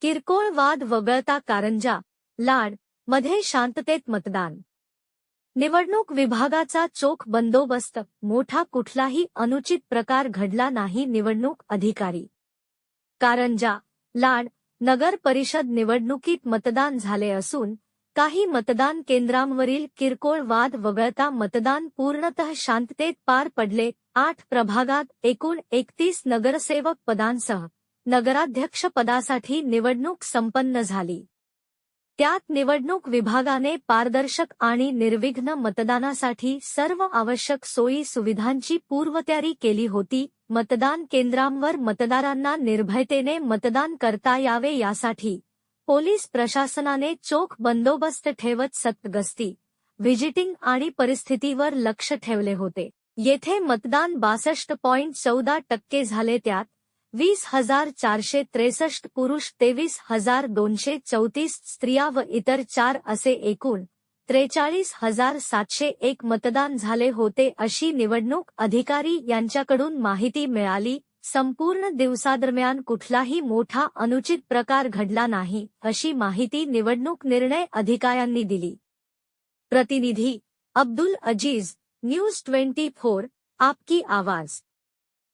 किरकोळ वाद वगळता कारंजा, लाड मध्ये शांततेत मतदान. निवडणूक विभागाचा चोख बंदोबस्त, मोठा कुठलाही अनुचित प्रकार घडला नाही. निवडणूक अधिकारी. कारंजा, लाड नगर परिषद निवडणुकीत मतदान झाले असून काही मतदान केंद्रांवरील किरकोळ वाद वगळता मतदान पूर्णतः शांततेत पार पडले. 8 प्रभागात एकूण 31 नगरसेवक पदांसह नगराध्यक्ष पदासाठी निवडणूक संपन्न झाली. त्यात निवडणूक विभागाने पारदर्शक आणि निर्विघ्न मतदानासाठी सर्व आवश्यक सोयी सुविधांची पूर्वतयारी केली होती. मतदान केंद्रांवर मतदारांना निर्भयतेने मतदान करता यावे यासाठी पोलीस प्रशासनाने चोख बंदोबस्त ठेवत सतत गस्ती, व्हिजिटिंग आणि परिस्थितीवर लक्ष ठेवले होते. येथे मतदान 62.14% झाले. त्यात 20,463 पुरुष, 23,234 स्त्रिया व इतर 4 असे एकूण 43,701 मतदान झाले होते अशी निवडणूक अधिकारी यांच्याकडून माहिती मिळाली. संपूर्ण दिवसादरम्यान कुठलाही मोठा अनुचित प्रकार घडला नाही अशी माहिती निवडणूक निर्णय अधिकाऱ्यांनी दिली. प्रतिनिधी अब्दुल अजीज, न्यूज 24, आपकी आवाज.